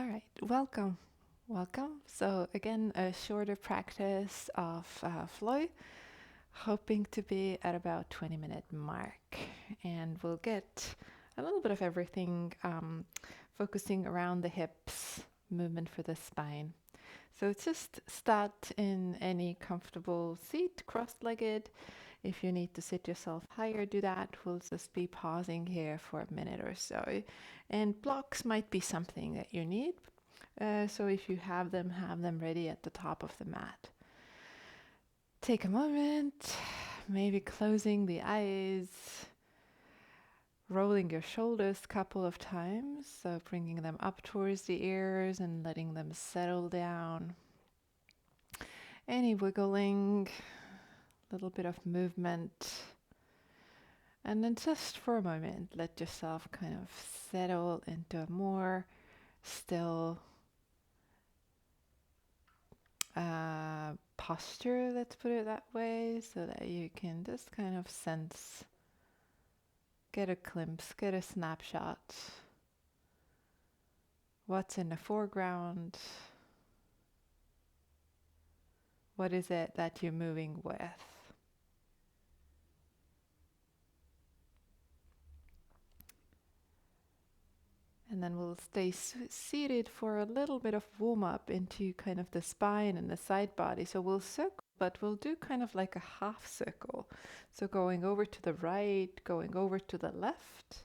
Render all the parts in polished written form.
All right, welcome. Welcome. So, again, a shorter practice of flow, hoping to be at about 20-minute mark. And we'll get a little bit of everything, focusing around the hips, movement for the spine. So, just start in any comfortable seat, cross-legged. If you need to sit yourself higher, do that. We'll just be pausing here for a minute or so. And blocks might be something that you need. So if you have them ready at the top of the mat. Take a moment, maybe closing the eyes, rolling your shoulders a couple of times, so bringing them up towards the ears and letting them settle down. Any wiggling, a little bit of movement. And then just for a moment, let yourself kind of settle into a more still posture, let's put it that way, so that you can just kind of sense, get a glimpse, get a snapshot. What's in the foreground? What is it that you're moving with? And then we'll stay seated for a little bit of warm up into kind of the spine and the side body. So we'll circle, but we'll do kind of like a half circle. So going over to the right, going over to the left.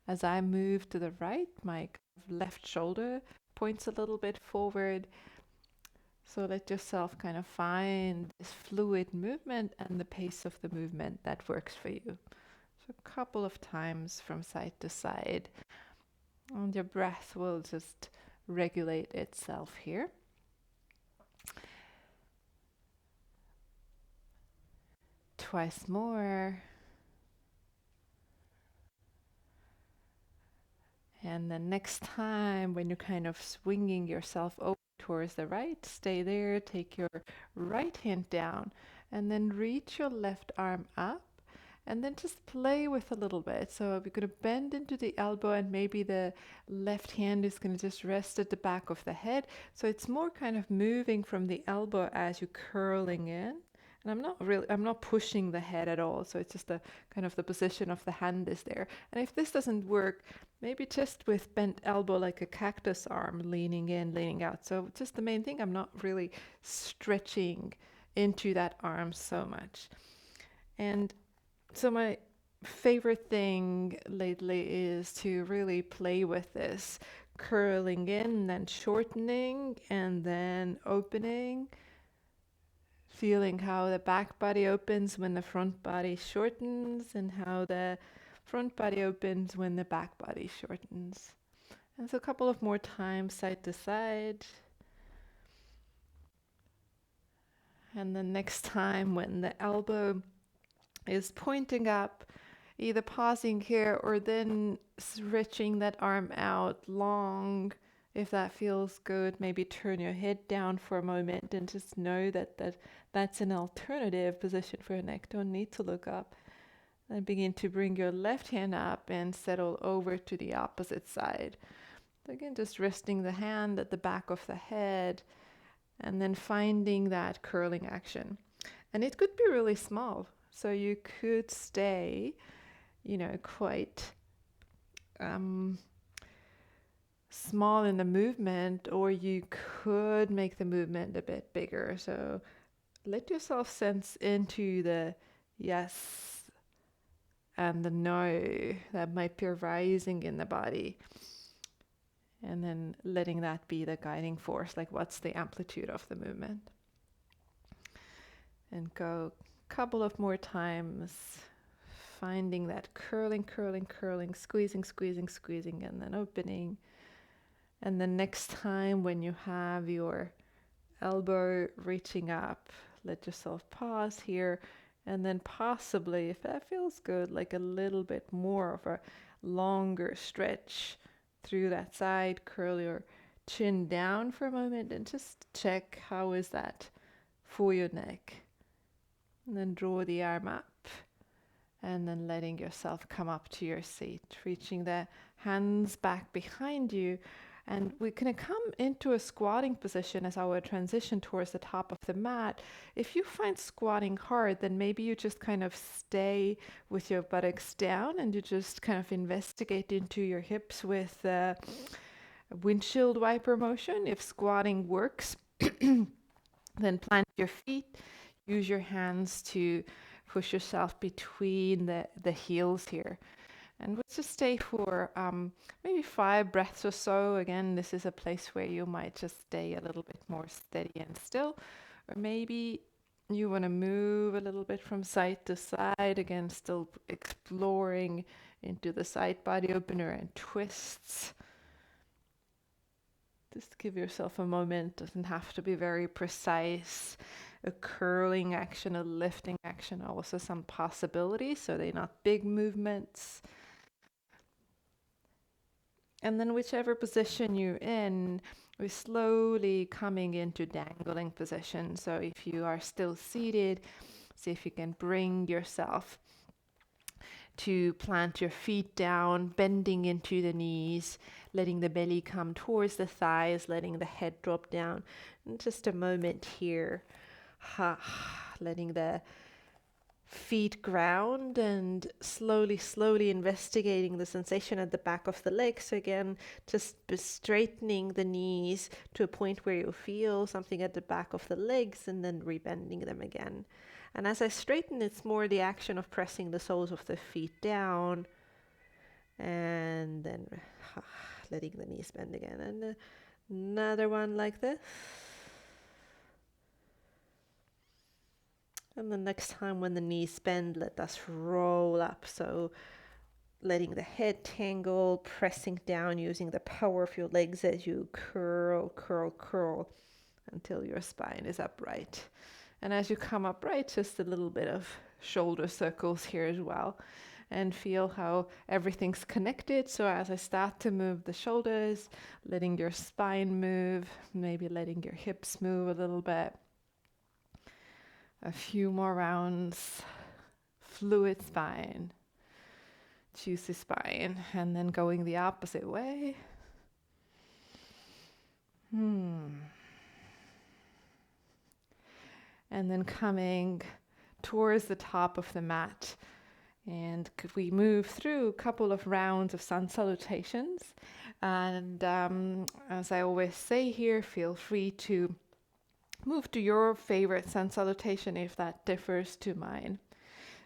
As I move to the right, my left shoulder points a little bit forward. So let yourself kind of find this fluid movement and the pace of the movement that works for you. So a couple of times from side to side. And your breath will just regulate itself here. Twice more. And the next time when you're kind of swinging yourself over towards the right, stay there, take your right hand down, and then reach your left arm up, and then just play with a little bit. So we're going to bend into the elbow, and maybe the left hand is going to just rest at the back of the head. So it's more kind of moving from the elbow as you're curling in. And I'm not pushing the head at all. So it's just a kind of the position of the hand is there. And if this doesn't work, maybe just with bent elbow, like a cactus arm, leaning in, leaning out. So just the main thing, I'm not really stretching into that arm so much. And so my favorite thing lately is to really play with this, curling in, then shortening, and then opening. Feeling how the back body opens when the front body shortens, and how the front body opens when the back body shortens. And so a couple of more times, side to side. And the next time when the elbow is pointing up, either pausing here or then stretching that arm out long. If that feels good, maybe turn your head down for a moment and just know that's an alternative position for your neck. Don't need to look up. Then begin to bring your left hand up and settle over to the opposite side. So again, just resting the hand at the back of the head and then finding that curling action. And it could be really small. So you could stay, quite small in the movement, or you could make the movement a bit bigger. So let yourself sense into the yes and the no that might be rising in the body. And then letting that be the guiding force, like what's the amplitude of the movement. And go a couple of more times, finding that curling, squeezing, and then opening. And the next time when you have your elbow reaching up, let yourself pause here, and then possibly, if that feels good, like a little bit more of a longer stretch through that side, curl your chin down for a moment and just check how is that for your neck. And then draw the arm up. And then letting yourself come up to your seat, reaching the hands back behind you. And we're going to come into a squatting position as our transition towards the top of the mat. If you find squatting hard, then maybe you just kind of stay with your buttocks down and you just kind of investigate into your hips with windshield wiper motion. If squatting works, then plant your feet. Use your hands to push yourself between the heels here. And we'll just stay for maybe 5 breaths or so. Again, this is a place where you might just stay a little bit more steady and still. Or maybe you want to move a little bit from side to side. Again, still exploring into the side body opener and twists. Just give yourself a moment. Doesn't have to be very precise. A curling action, a lifting action, also some possibilities. So they're not big movements. And then whichever position you're in, we're slowly coming into dangling position. So if you are still seated, see if you can bring yourself to plant your feet down, bending into the knees, letting the belly come towards the thighs, letting the head drop down. And just a moment here, letting the feet ground and slowly investigating the sensation at the back of the legs. So again, just straightening the knees to a point where you feel something at the back of the legs and then rebending them again. And as I straighten, it's more the action of pressing the soles of the feet down and then letting the knees bend again. And another one like this. And the next time when the knees bend, let us roll up. So letting the head tangle, pressing down, using the power of your legs as you curl until your spine is upright. And as you come upright, just a little bit of shoulder circles here as well. And feel how everything's connected. So as I start to move the shoulders, letting your spine move, maybe letting your hips move a little bit. A few more rounds, fluid spine, juicy spine, and then going the opposite way. And then coming towards the top of the mat. And could we move through a couple of rounds of Sun Salutations? And as I always say here, feel free to move to your favorite Sun Salutation if that differs to mine.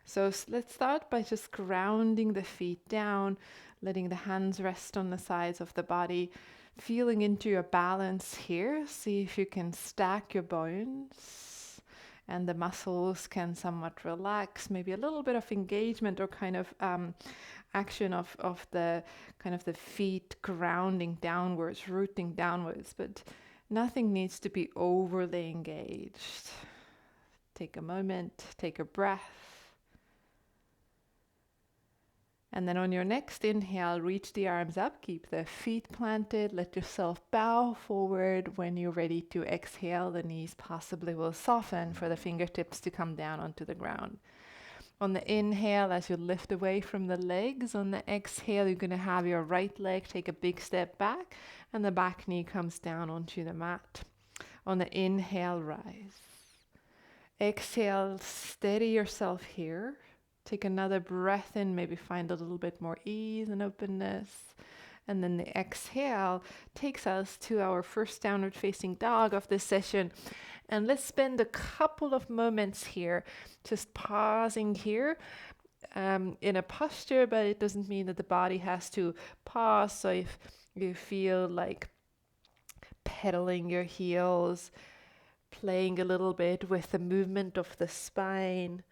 So let's start by just grounding the feet down, letting the hands rest on the sides of the body, feeling into your balance here. See if you can stack your bones and the muscles can somewhat relax, maybe a little bit of engagement or kind of action of the kind of the feet grounding downwards, rooting downwards, but nothing needs to be overly engaged. Take a moment, take a breath. And then on your next inhale, reach the arms up, keep the feet planted, let yourself bow forward. When you're ready to exhale, the knees possibly will soften for the fingertips to come down onto the ground. On the inhale, as you lift away from the legs, on the exhale, you're going to have your right leg take a big step back and the back knee comes down onto the mat. On the inhale, rise. Exhale, steady yourself here. Take another breath in, maybe find a little bit more ease and openness. And then the exhale takes us to our first downward facing dog of this session. And let's spend a couple of moments here, just pausing here in a posture, but it doesn't mean that the body has to pause. So if you feel like pedaling your heels, playing a little bit with the movement of the spine,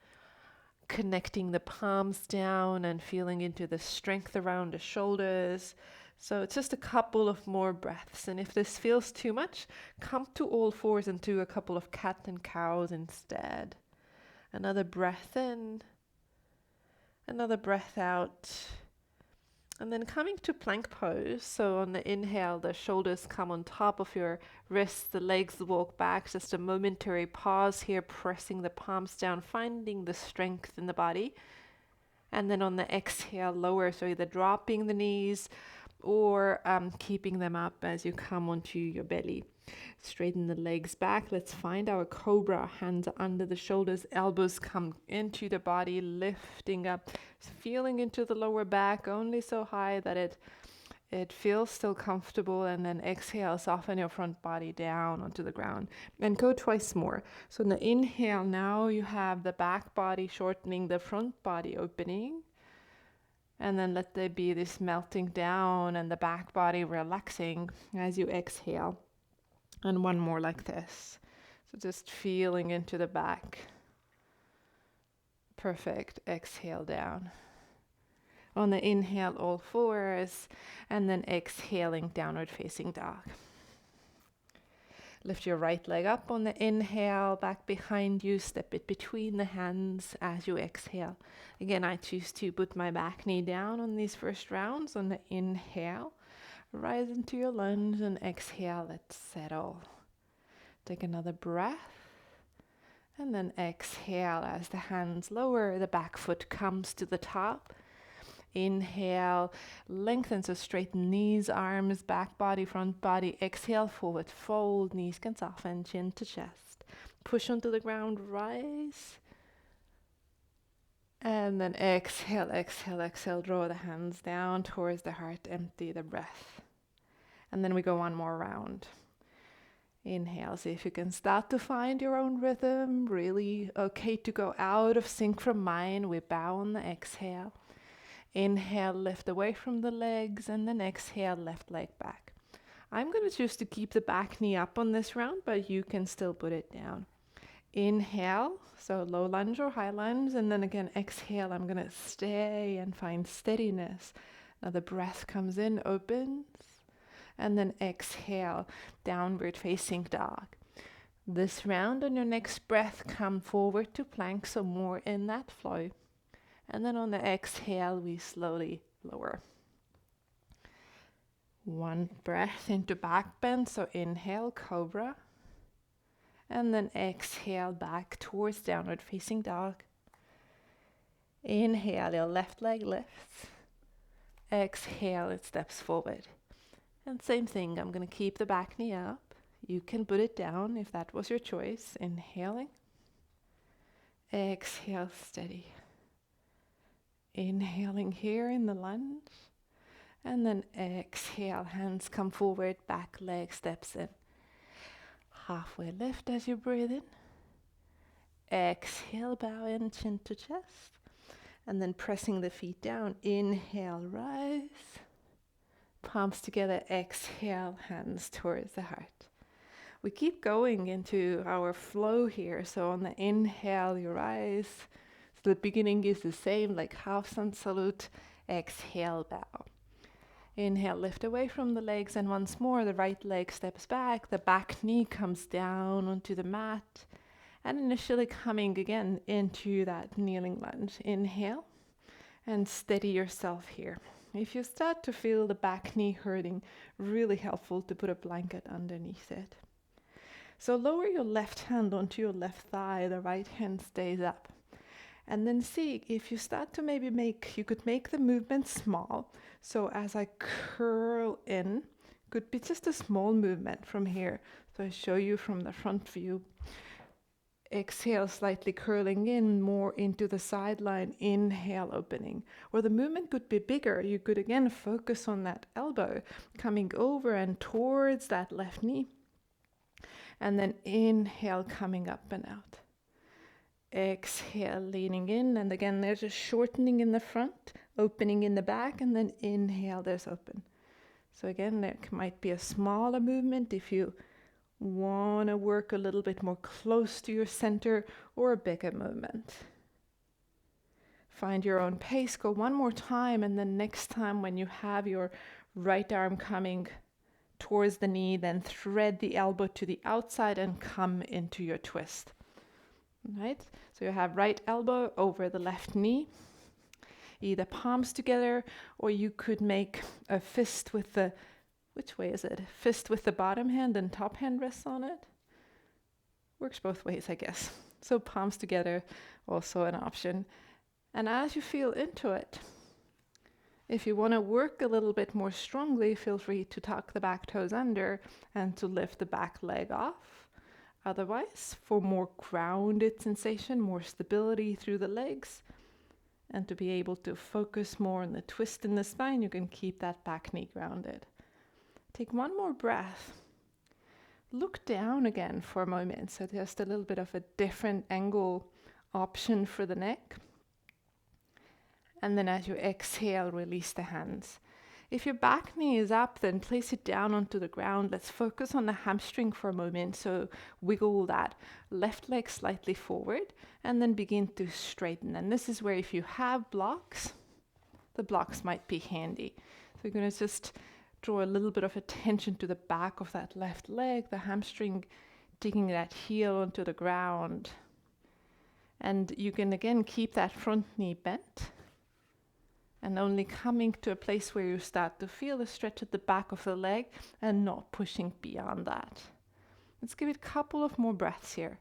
connecting the palms down and feeling into the strength around the shoulders. So it's just a couple of more breaths. And if this feels too much, come to all fours and do a couple of cat and cows instead. Another breath in, another breath out. And then coming to plank pose. So on the inhale, the shoulders come on top of your wrists, the legs walk back. Just a momentary pause here, pressing the palms down, finding the strength in the body. And then on the exhale, lower, so either dropping the knees or keeping them up as you come onto your belly. Straighten the legs back. Let's find our cobra. Hands under the shoulders, elbows come into the body, lifting up, feeling into the lower back only so high that it feels still comfortable, and then exhale, soften your front body down onto the ground. And go twice more. So in the inhale, now you have the back body shortening, the front body opening. And then let there be this melting down and the back body relaxing as you exhale. And one more like this. So just feeling into the back. Perfect. Exhale down. On the inhale, all fours, and then exhaling, downward facing dog. Lift your right leg up on the inhale, back behind you, step it between the hands as you exhale. Again, I choose to put my back knee down on these first rounds. On the inhale, rise into your lunge, and exhale, let's settle. Take another breath, and then exhale as the hands lower, the back foot comes to the top. Inhale, lengthen, so straighten knees, arms, back body, front body. Exhale, forward fold, knees can soften, chin to chest. Push onto the ground, rise. And then exhale, exhale, exhale, draw the hands down towards the heart, empty the breath. And then we go one more round. Inhale, see if you can start to find your own rhythm. Really okay to go out of sync from mine. We bow on the exhale. Inhale, lift away from the legs, and then exhale, left leg back. I'm going to choose to keep the back knee up on this round, but you can still put it down. Inhale, so low lunge or high lunge, and then again exhale, I'm going to stay and find steadiness. Now the breath comes in, opens, and then exhale, downward facing dog. This round, on your next breath, come forward to plank, so more in that flow. And then on the exhale, we slowly lower. One breath into back bend, so inhale, cobra. And then exhale, back towards downward facing dog. Inhale, your left leg lifts. Exhale, it steps forward. And same thing, I'm going to keep the back knee up. You can put it down if that was your choice. Inhaling. Exhale, steady. Inhaling here in the lunge, and then exhale, hands come forward, back leg steps in. Halfway lift as you breathe in. Exhale, bow in, chin to chest, and then pressing the feet down. Inhale, rise. Palms together, exhale, hands towards the heart. We keep going into our flow here, so on the inhale, you rise. The beginning is the same, like half sun salute, exhale, bow. Inhale, lift away from the legs, and once more, the right leg steps back, the back knee comes down onto the mat, and initially coming again into that kneeling lunge. Inhale, and steady yourself here. If you start to feel the back knee hurting, really helpful to put a blanket underneath it. So lower your left hand onto your left thigh, the right hand stays up. And then see if you start to you could make the movement small. So as I curl in, could be just a small movement from here. So I show you from the front view. Exhale, slightly curling in more into the sideline. Inhale, opening. Or the movement could be bigger. You could again focus on that elbow coming over and towards that left knee. And then inhale, coming up and out. Exhale, leaning in, and again there's a shortening in the front, opening in the back, and then inhale, there's open. So again, there might be a smaller movement if you want to work a little bit more close to your center, or a bigger movement. Find your own pace, go one more time, and then next time when you have your right arm coming towards the knee, then thread the elbow to the outside and come into your twist. Right? So you have right elbow over the left knee, either palms together, or you could make a fist with the, which way is it? Fist with the bottom hand and top hand rests on it. Works both ways, I guess. So palms together, also an option. And as you feel into it, If you want to work a little bit more strongly, feel free to tuck the back toes under and to lift the back leg off. Otherwise, for more grounded sensation, more stability through the legs, and to be able to focus more on the twist in the spine, you can keep that back knee grounded. Take one more breath. Look down again for a moment, so just a little bit of a different angle option for the neck. And then as you exhale, release the hands. If your back knee is up, then place it down onto the ground. Let's focus on the hamstring for a moment. So wiggle that left leg slightly forward and then begin to straighten. And this is where if you have blocks, the blocks might be handy. So you're going to just draw a little bit of attention to the back of that left leg, the hamstring, digging that heel onto the ground. And you can again keep that front knee bent. And only coming to a place where you start to feel the stretch at the back of the leg and not pushing beyond that. Let's give it a couple of more breaths here.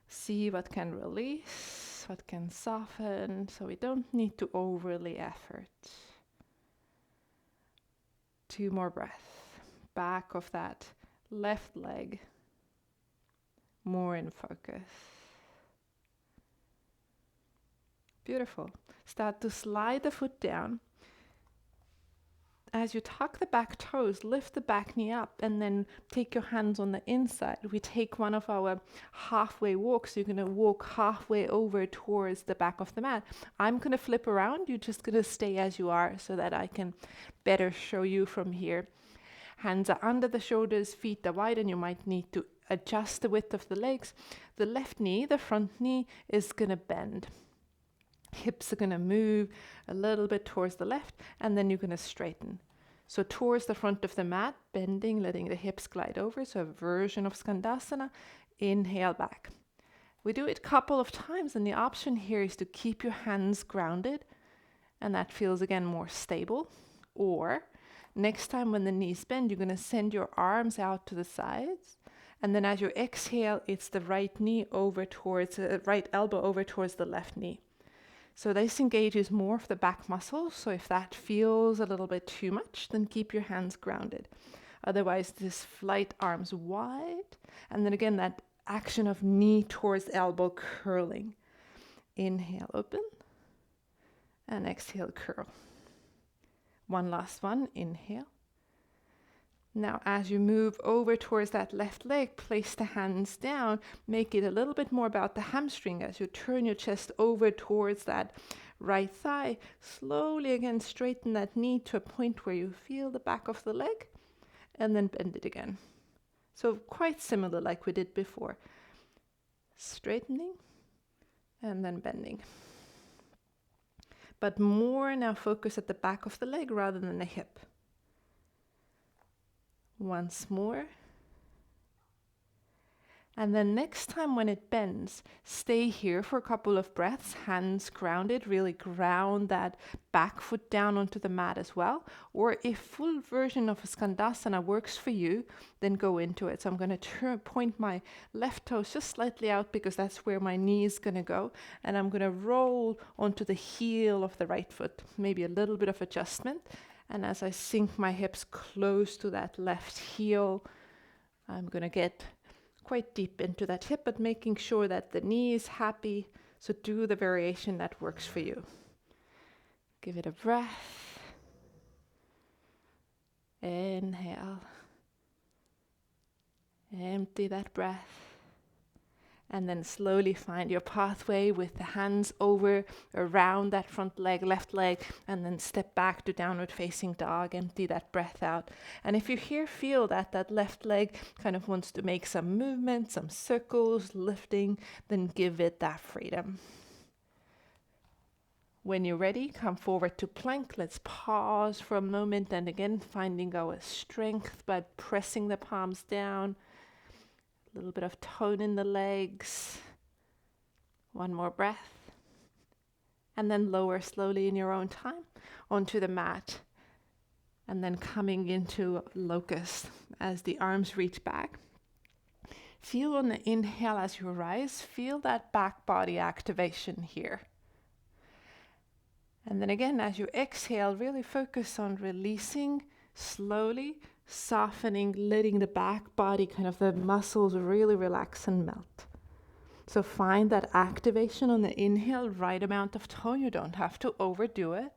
See what can release, what can soften, so we don't need to overly effort. 2 more breaths. Back of that left leg, more in focus. Beautiful. Start to slide the foot down. As you tuck the back toes, lift the back knee up and then take your hands on the inside. We take one of our halfway walks. You're going to walk halfway over towards the back of the mat. I'm going to flip around. You're just going to stay as you are so that I can better show you from here. Hands are under the shoulders, feet are wide, and you might need to adjust the width of the legs. The left knee, the front knee, is going to bend. Hips are going to move a little bit towards the left, and then you're going to straighten. So towards the front of the mat, bending, letting the hips glide over. So a version of Skandasana. Inhale back. We do it a couple of times, and the option here is to keep your hands grounded, and that feels again more stable. Or next time when the knees bend, you're going to send your arms out to the sides. And then as you exhale, it's the right knee over towards, right elbow over towards the left knee. So this engages more of the back muscles. So if that feels a little bit too much, then keep your hands grounded. Otherwise, this flight arms wide. And then again, that action of knee towards elbow curling. Inhale, open. And exhale, curl. One last one. Inhale. Now, as you move over towards that left leg, place the hands down. Make it a little bit more about the hamstring as you turn your chest over towards that right thigh. Slowly again, straighten that knee to a point where you feel the back of the leg, and then bend it again. So quite similar like we did before. Straightening, and then bending. But more now focus at the back of the leg rather than the hip. Once more. And then next time when it bends, stay here for a couple of breaths, hands grounded, really ground that back foot down onto the mat as well. Or if full version of a Skandasana works for you, then go into it. So I'm going to point my left toes just slightly out because that's where my knee is going to go. And I'm going to roll onto the heel of the right foot, maybe a little bit of adjustment. And as I sink my hips close to that left heel, I'm going to get quite deep into that hip, but making sure that the knee is happy. So do the variation that works for you. Give it a breath. Inhale. Empty that breath. And then slowly find your pathway with the hands over, around that front leg, left leg, and then step back to downward facing dog. Empty that breath out. And if you here feel that that left leg kind of wants to make some movement, some circles, lifting, then give it that freedom. When you're ready, come forward to plank. Let's pause for a moment and again finding our strength by pressing the palms down. A little bit of tone in the legs. One more breath. And then lower slowly in your own time onto the mat. And then coming into locust as the arms reach back. Feel on the inhale as you rise, feel that back body activation here. And then again, as you exhale, really focus on releasing slowly, softening, letting the back body, kind of the muscles really relax and melt. So find that activation on the inhale, right amount of tone. You don't have to overdo it.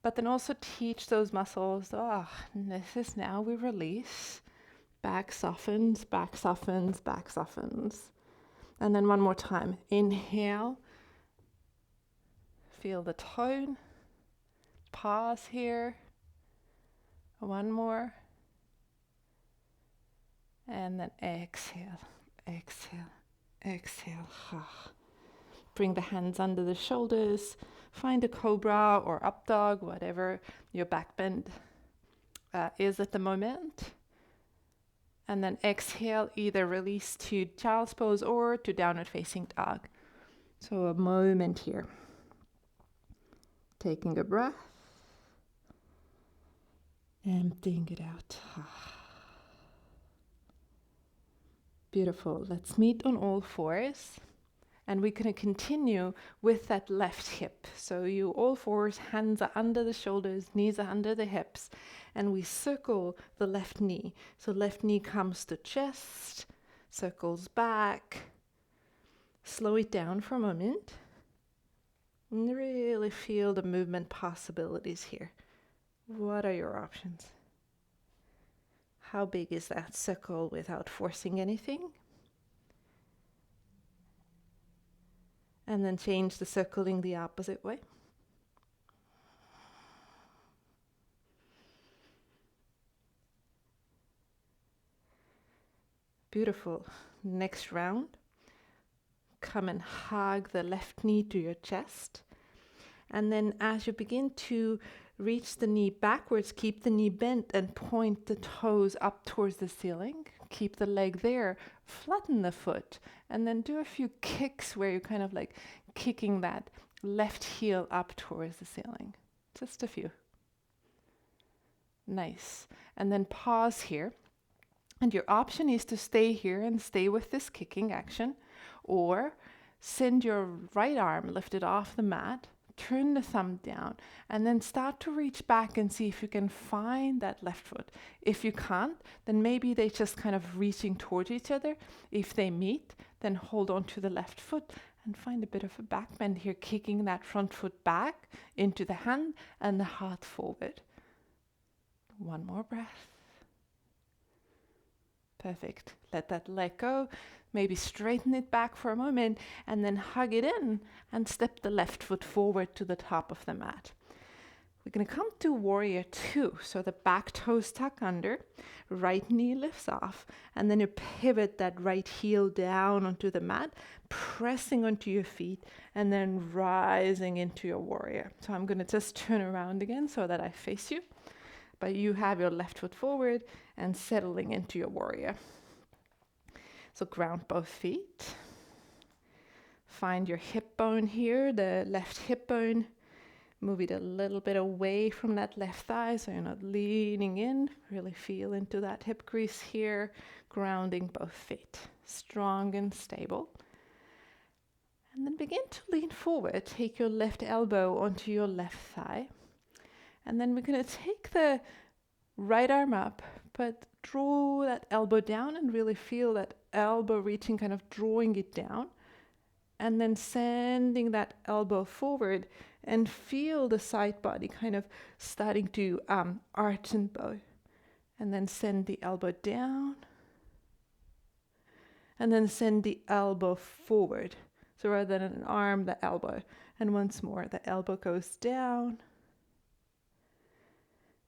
But then also teach those muscles, this is now we release. Back softens, back softens, back softens. And then one more time. Inhale. Feel the tone. Pause here. One more. And then exhale, exhale, exhale. Bring the hands under the shoulders. Find a cobra or up dog, whatever your back bend is at the moment. And then exhale, either release to child's pose or to downward facing dog. So a moment here. Taking a breath. Emptying it out. Beautiful. Let's meet on all fours. And we're going to continue with that left hip. So you all fours, hands are under the shoulders, knees are under the hips. And we circle the left knee. So left knee comes to chest, circles back. Slow it down for a moment. And really feel the movement possibilities here. What are your options? How big is that circle without forcing anything? And then change the circling the opposite way. Beautiful. Next round. Come and hug the left knee to your chest. And then as you begin to reach the knee backwards, keep the knee bent and point the toes up towards the ceiling. Keep the leg there, flatten the foot, and then do a few kicks where you're kind of like kicking that left heel up towards the ceiling. Just a few. Nice. And then pause here. And your option is to stay here and stay with this kicking action, or send your right arm lifted off the mat, turn the thumb down, and then start to reach back and see if you can find that left foot. If you can't, then maybe they just kind of reaching towards each other. If they meet, then hold on to the left foot and find a bit of a back bend here, kicking that front foot back into the hand and the heart forward. One more breath. Perfect. Let that leg go. Maybe straighten it back for a moment and then hug it in and step the left foot forward to the top of the mat. We're going to come to warrior two. So the back toes tuck under, right knee lifts off, and then you pivot that right heel down onto the mat, pressing onto your feet, and then rising into your warrior. So I'm going to just turn around again so that I face you, but you have your left foot forward and settling into your warrior. So ground both feet. Find your hip bone here, the left hip bone. Move it a little bit away from that left thigh so you're not leaning in. Really feel into that hip crease here. Grounding both feet. Strong and stable. And then begin to lean forward. Take your left elbow onto your left thigh. And then we're going to take the right arm up, but draw that elbow down and really feel that elbow reaching, kind of drawing it down. And then sending that elbow forward and feel the side body kind of starting to arch and bow. And then send the elbow down. And then send the elbow forward. So rather than an arm, the elbow. And once more, the elbow goes down.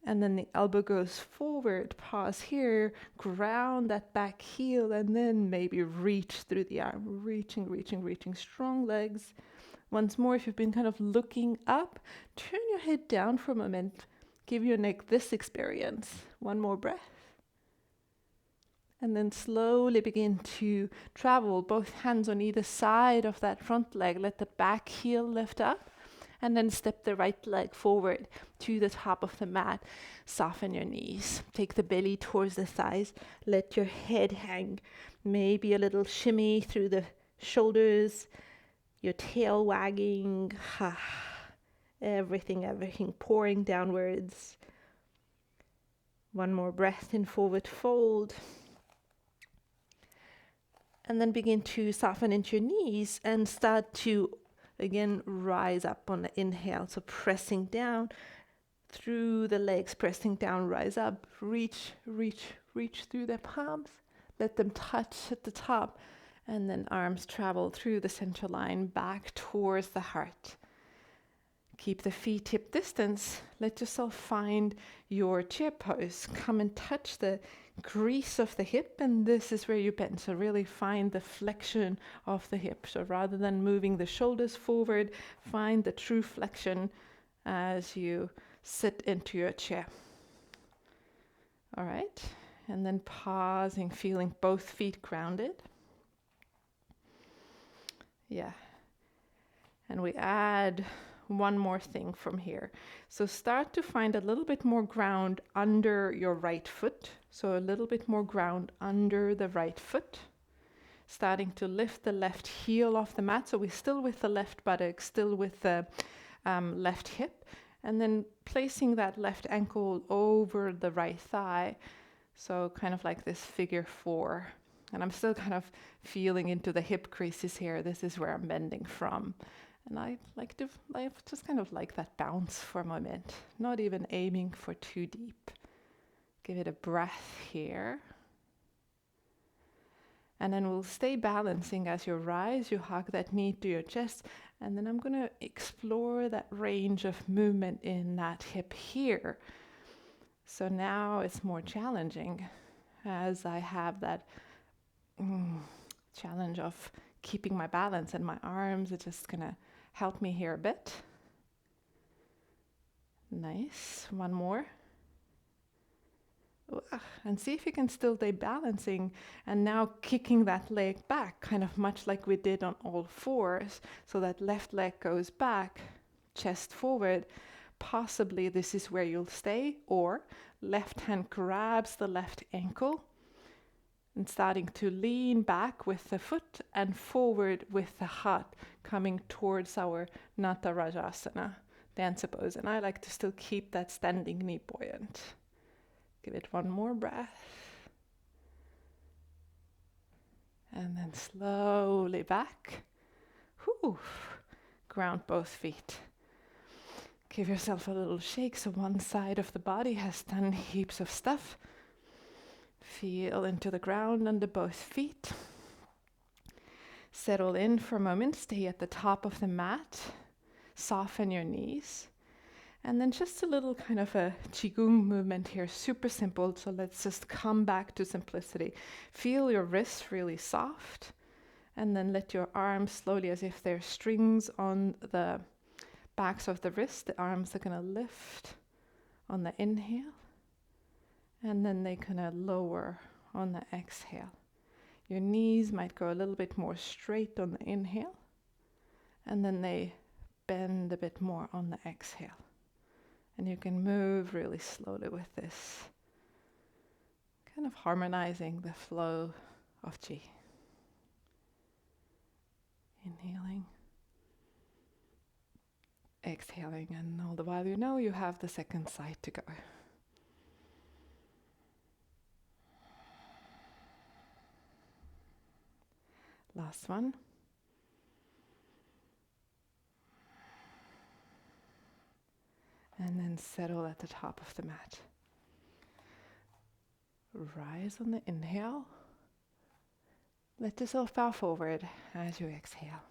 And then the elbow goes forward, pause here, ground that back heel, and then maybe reach through the arm, reaching, strong legs. Once more, if you've been kind of looking up, turn your head down for a moment, give your neck this experience. One more breath. And then slowly begin to travel, both hands on either side of that front leg, let the back heel lift up. And then step the right leg forward to the top of the mat. Soften your knees. Take the belly towards the thighs. Let your head hang. Maybe a little shimmy through the shoulders. Your tail wagging. everything pouring downwards. One more breath in forward fold. And then begin to soften into your knees and start to, again, rise up on the inhale. So pressing down through the legs, pressing down, rise up, reach through the palms. Let them touch at the top. And then arms travel through the central line back towards the heart. Keep the feet hip distance. Let yourself find your chair pose. Come and touch the crease of the hip, and this is where you bend. So really find the flexion of the hip. So rather than moving the shoulders forward, find the true flexion as you sit into your chair. All right, and then pausing, feeling both feet grounded. Yeah, and we add one more thing from here. So start to find a little bit more ground under your right foot. So a little bit more ground under the right foot. Starting to lift the left heel off the mat. So we're still with the left buttock, still with the left hip. And then placing that left ankle over the right thigh. So kind of like this figure 4. And I'm still kind of feeling into the hip creases here. This is where I'm bending from. And I just kind of like that bounce for a moment, not even aiming for too deep. Give it a breath here. And then we'll stay balancing as you rise, you hug that knee to your chest, and then I'm going to explore that range of movement in that hip here. So now it's more challenging as I have that challenge of keeping my balance, and my arms are just going to help me here a bit. Nice. One more. And see if you can still stay balancing, and now kicking that leg back, kind of much like we did on all fours. So that left leg goes back, chest forward. Possibly this is where you'll stay, or left hand grabs the left ankle and starting to lean back with the foot and forward with the heart, coming towards our Natarajasana, dancer pose. And I like to still keep that standing knee buoyant. Give it one more breath. And then slowly back. Whew. Ground both feet. Give yourself a little shake so one side of the body has done heaps of stuff. Feel into the ground under both feet. Settle in for a moment. Stay at the top of the mat. Soften your knees. And then just a little kind of a qigong movement here. Super simple. So let's just come back to simplicity. Feel your wrists really soft. And then let your arms slowly, as if they're strings on the backs of the wrist. The arms are going to lift on the inhale. And then they kind of lower on the exhale. Your knees might go a little bit more straight on the inhale. And then they bend a bit more on the exhale. And you can move really slowly with this. Kind of harmonizing the flow of qi. Inhaling. Exhaling. And all the while you know you have the second side to go. Last one. And then settle at the top of the mat. Rise on the inhale. Let yourself bow forward as you exhale.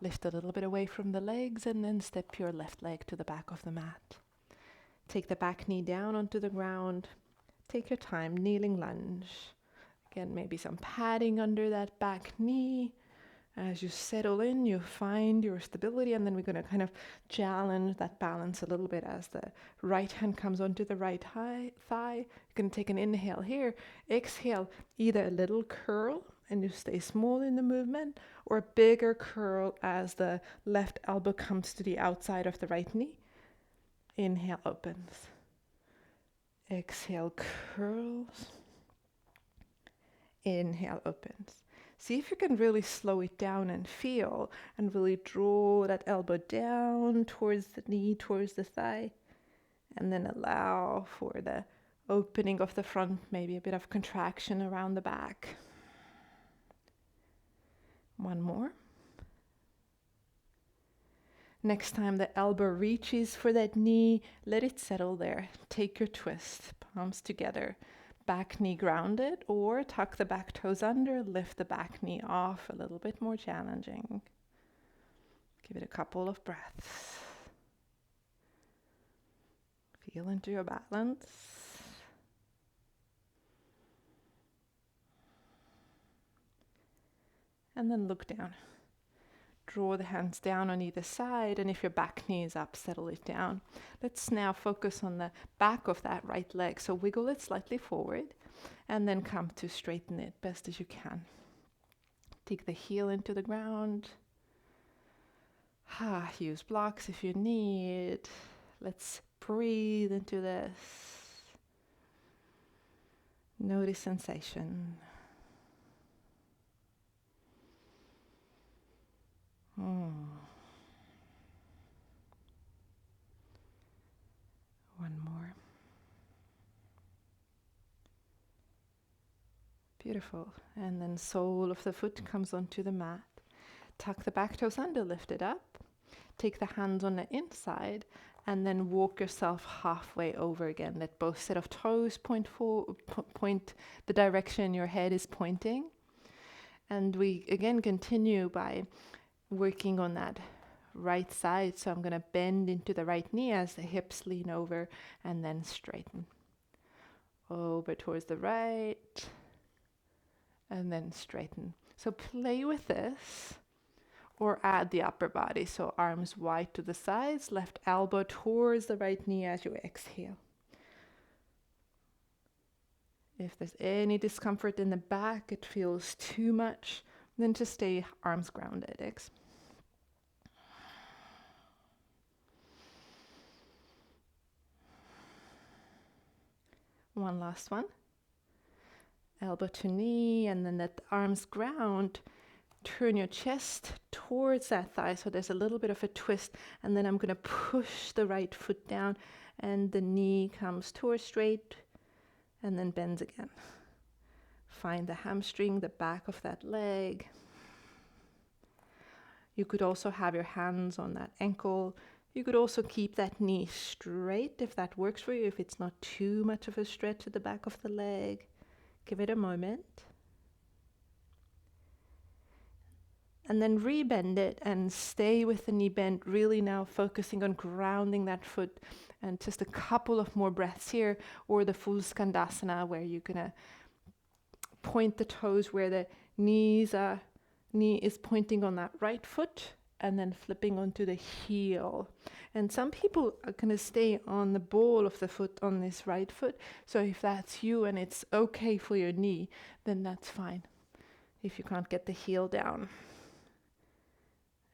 Lift a little bit away from the legs and then step your left leg to the back of the mat. Take the back knee down onto the ground. Take your time, kneeling lunge. Again, maybe some padding under that back knee. As you settle in, you find your stability, and then we're going to kind of challenge that balance a little bit as the right hand comes onto the right thigh. You're going to take an inhale here. Exhale, either a little curl, and you stay small in the movement, or a bigger curl as the left elbow comes to the outside of the right knee. Inhale, opens. Exhale, curls. Inhale, opens. See if you can really slow it down and feel, and really draw that elbow down towards the knee, towards the thigh, and then allow for the opening of the front, maybe a bit of contraction around the back. One more. Next time the elbow reaches for that knee, let it settle there. Take your twist, palms together, back knee grounded, or tuck the back toes under, lift the back knee off, a little bit more challenging. Give it a couple of breaths. Feel into your balance. And then look down. Draw the hands down on either side, and if your back knee is up, settle it down. Let's now focus on the back of that right leg. So wiggle it slightly forward, and then come to straighten it best as you can. Take the heel into the ground. Use blocks if you need. Let's breathe into this. Notice sensation. One more. Beautiful. And then sole of the foot comes onto the mat. Tuck the back toes under, lift it up. Take the hands on the inside and then walk yourself halfway over again. Let both set of toes point the direction your head is pointing. And we again continue by working on that right side. So I'm going to bend into the right knee as the hips lean over and then straighten. Over towards the right and then straighten. So play with this or add the upper body. So arms wide to the sides, left elbow towards the right knee as you exhale. If there's any discomfort in the back, it feels too much, then just stay arms grounded. One last one. Elbow to knee, and then let the arms ground. Turn your chest towards that thigh, so there's a little bit of a twist, and then I'm going to push the right foot down, and the knee comes towards straight, and then bends again. Find the hamstring, the back of that leg. You could also have your hands on that ankle. You could also keep that knee straight if that works for you, if it's not too much of a stretch at the back of the leg. Give it a moment. And then rebend it and stay with the knee bent, really now focusing on grounding that foot. And just a couple of more breaths here, or the full Skandasana, where you're going to point the toes where the knee is pointing on that right foot, and then flipping onto the heel. And some people are going to stay on the ball of the foot on this right foot. So if that's you and it's okay for your knee, then that's fine. If you can't get the heel down.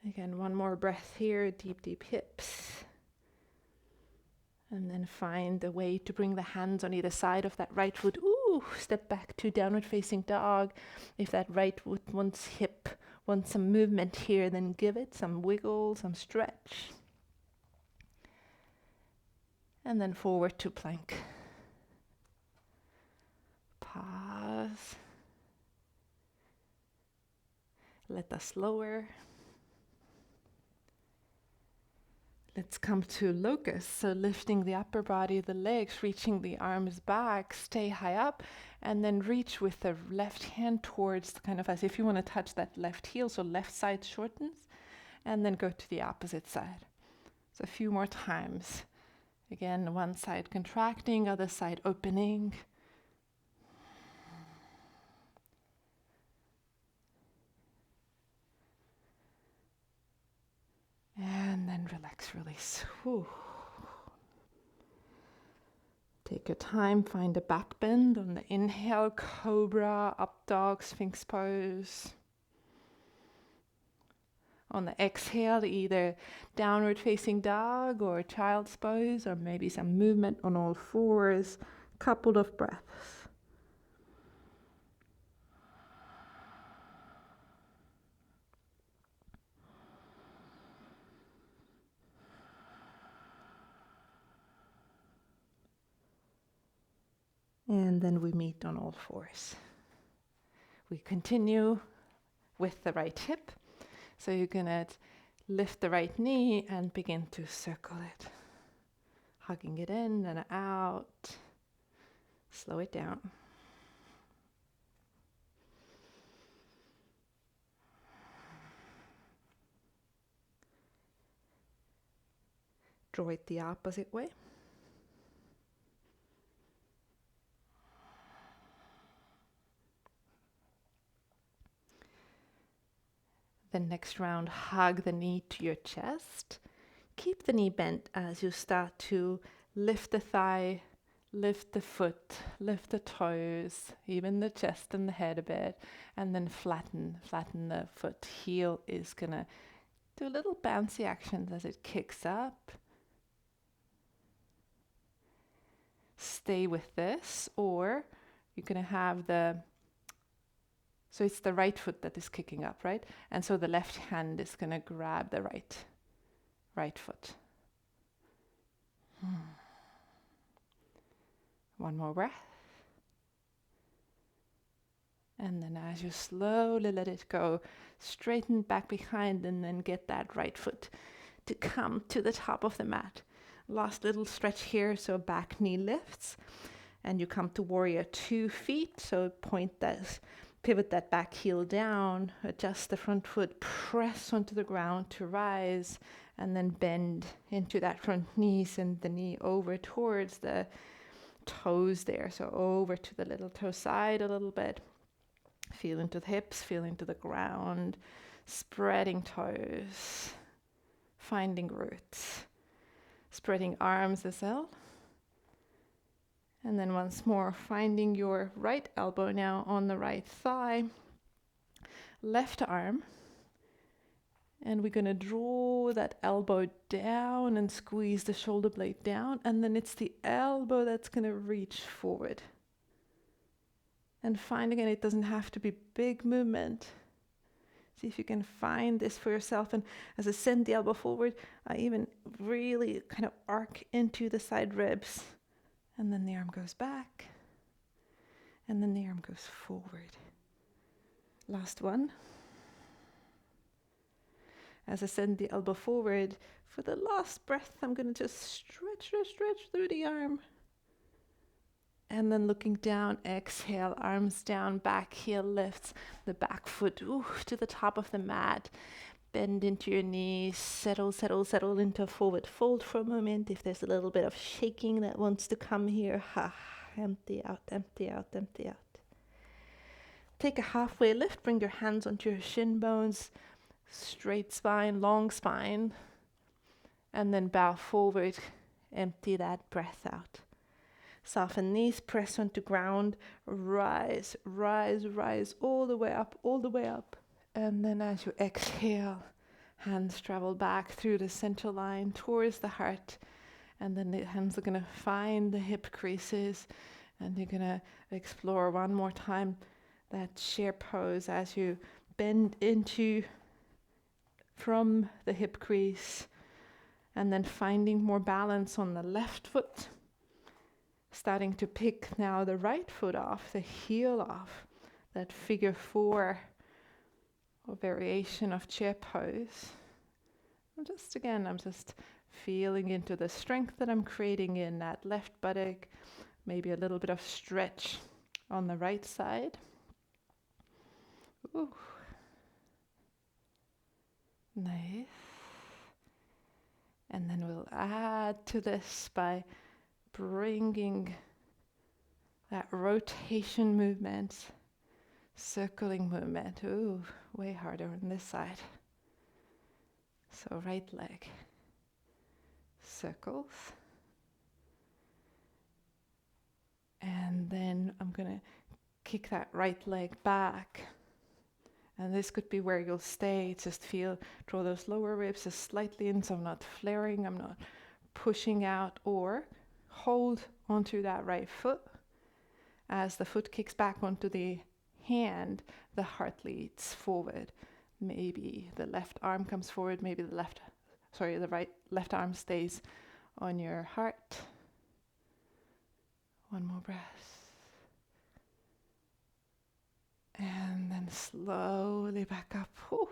Again, one more breath here, deep, deep hips. And then find a way to bring the hands on either side of that right foot. Ooh, step back to downward facing dog. If that right foot wants some movement here, then give it some wiggle, some stretch. And then forward to plank. Pause. Let us lower. Let's come to locust. So lifting the upper body, the legs, reaching the arms back, stay high up, and then reach with the left hand towards, kind of as if you want to touch that left heel, so left side shortens, and then go to the opposite side. So a few more times. Again, one side contracting, other side opening. And then relax, release. Whew. Take your time, find a back bend on the inhale, cobra, up dog, sphinx pose. On the exhale, either downward facing dog or child's pose, or maybe some movement on all fours. Couple of breaths. And then we meet on all fours. We continue with the right hip. So you're gonna lift the right knee and begin to circle it. Hugging it in and out. Slow it down. Draw it the opposite way. The next round, hug the knee to your chest. Keep the knee bent as you start to lift the thigh, lift the foot, lift the toes, even the chest and the head a bit, and then flatten the foot. Heel is gonna do little bouncy actions as it kicks up. Stay with this, or you're gonna have so it's the right foot that is kicking up, right? And so the left hand is gonna grab the right foot. One more breath. And then as you slowly let it go, straighten back behind and then get that right foot to come to the top of the mat. Last little stretch here, so back knee lifts. And you come to warrior 2 feet, so pivot that back heel down, adjust the front foot, press onto the ground to rise, and then bend into that front knee, send the knee over towards the toes there, so over to the little toe side a little bit. Feel into the hips, feel into the ground, spreading toes, finding roots, spreading arms as well. And then once more, finding your right elbow now on the right thigh, left arm. And we're going to draw that elbow down and squeeze the shoulder blade down. And then it's the elbow that's going to reach forward. And find again, it doesn't have to be big movement. See if you can find this for yourself. And as I send the elbow forward, I even really kind of arc into the side ribs. And then the arm goes back. And then the arm goes forward. Last one. As I send the elbow forward, for the last breath, I'm going to just stretch through the arm. And then looking down, exhale, arms down, back heel lifts, the back foot to the top of the mat. Bend into your knees, settle into a forward fold for a moment. If there's a little bit of shaking that wants to come here, empty out. Take a halfway lift, bring your hands onto your shin bones, straight spine, long spine, and then bow forward, empty that breath out. Soften knees, press onto ground, rise, all the way up. And then as you exhale, hands travel back through the central line towards the heart. And then the hands are going to find the hip creases. And you're going to explore one more time that chair pose as you bend into from the hip crease. And then finding more balance on the left foot. Starting to pick now the right foot off, the heel off. That figure 4 or variation of chair pose. I'm just feeling into the strength that I'm creating in that left buttock, maybe a little bit of stretch on the right side. Ooh. Nice. And then we'll add to this by bringing that rotation movement, circling movement. Ooh, way harder on this side. So right leg circles. And then I'm going to kick that right leg back. And this could be where you'll stay. Just draw those lower ribs just slightly in, so I'm not flaring, I'm not pushing out, or hold onto that right foot. As the foot kicks back onto the hand, the heart leads forward. Maybe the left arm comes forward, maybe the left arm stays on your heart. One more breath. And slowly back up. Whew.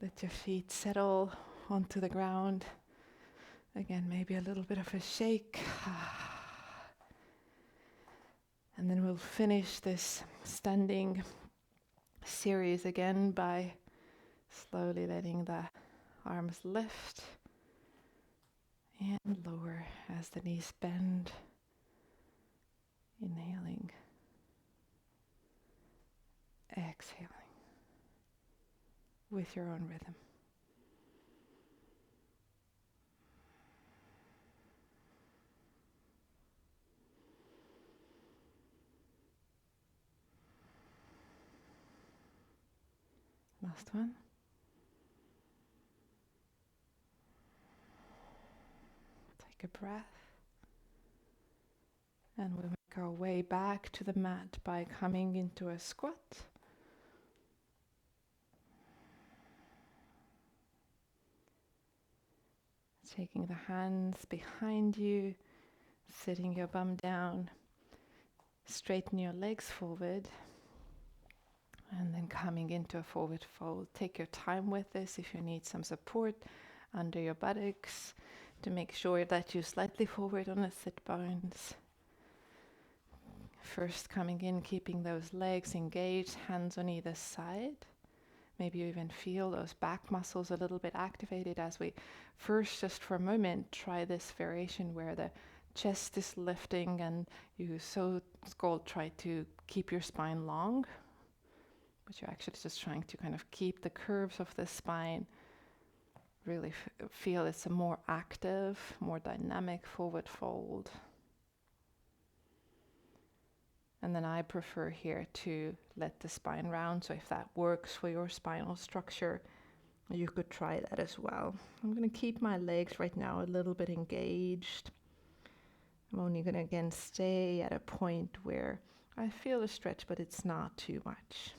Let your feet settle onto the ground. Again, maybe a little bit of a shake. And then we'll finish this standing series again by slowly letting the arms lift and lower as the knees bend. Inhaling, exhaling with your own rhythm. Last one. Take a breath. And we'll make our way back to the mat by coming into a squat. Taking the hands behind you, sitting your bum down, straighten your legs forward, and then coming into a forward fold. Take your time with this if you need some support under your buttocks to make sure that you slightly forward on the sit bones. First coming in, keeping those legs engaged, hands on either side. Maybe you even feel those back muscles a little bit activated as we first, just for a moment, try this variation where the chest is lifting and you try to keep your spine long, but you're actually just trying to kind of keep the curves of the spine. Really feel it's a more active, more dynamic forward fold. And then I prefer here to let the spine round. So if that works for your spinal structure, you could try that as well. I'm going to keep my legs right now a little bit engaged. I'm only going to again stay at a point where I feel a stretch, but it's not too much.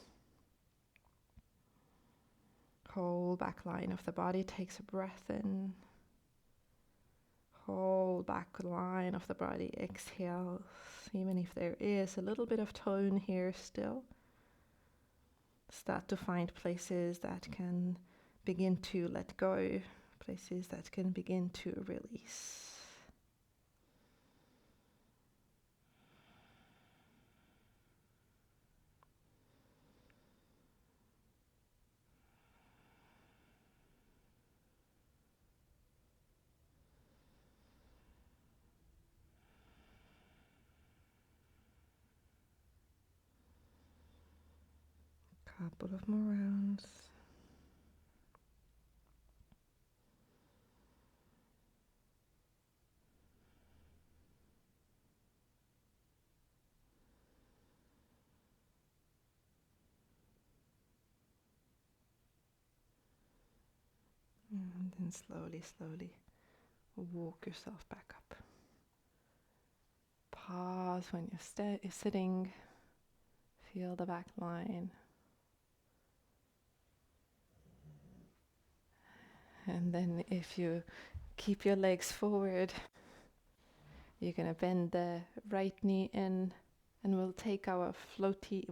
Whole back line of the body takes a breath in. Whole back line of the body exhales, even if there is a little bit of tone here still. Start to find places that can begin to let go, places that can begin to release. Couple of more rounds. And then slowly, slowly walk yourself back up. Pause when you're sitting. Feel the back line. And then if you keep your legs forward, you're going to bend the right knee in, and we'll take our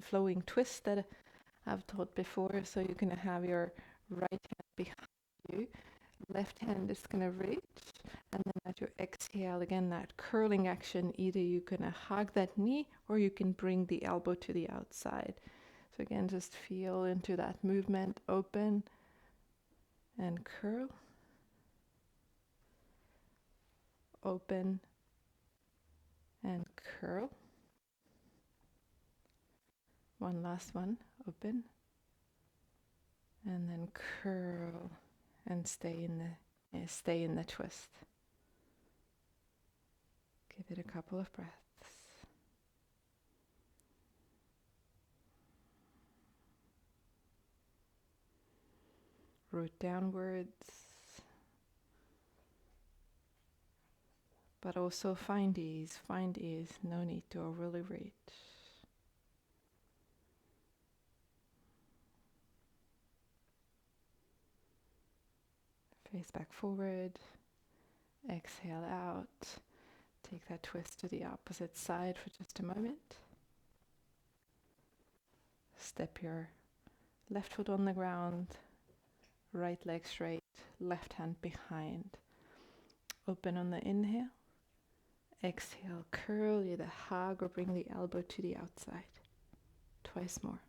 flowing twist that I've taught before. So you're going to have your right hand behind you, left hand is going to reach, and then as you exhale, again, that curling action, either you're going to hug that knee or you can bring the elbow to the outside. So again, just feel into that movement, open and curl, open and curl. One last one, open and then curl and stay in the twist. Give it a couple of breaths. Root downwards, but also find ease, no need to overly reach. Face back forward, exhale out, take that twist to the opposite side for just a moment. Step your left foot on the ground, right leg straight, left hand behind. Open on the inhale. Exhale, curl either hug or bring the elbow to the outside. Twice more.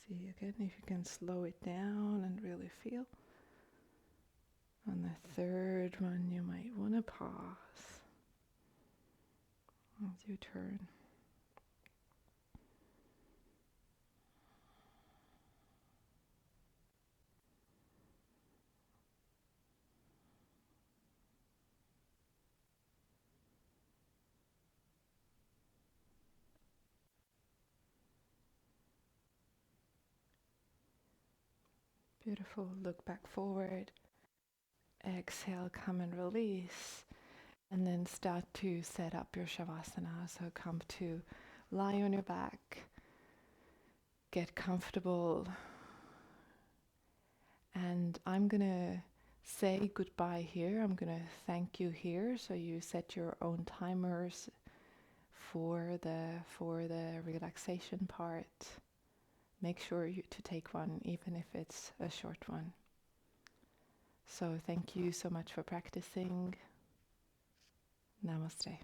See again if you can slow it down and really feel. On the third one, you might want to pause as you turn. Beautiful. Look back forward. Exhale, come and release. And then start to set up your Shavasana. So come to lie on your back. Get comfortable. And I'm going to say goodbye here. I'm going to thank you here. So you set your own timers for the relaxation part. Make sure to take one, even if it's a short one. So thank you so much for practicing. Namaste.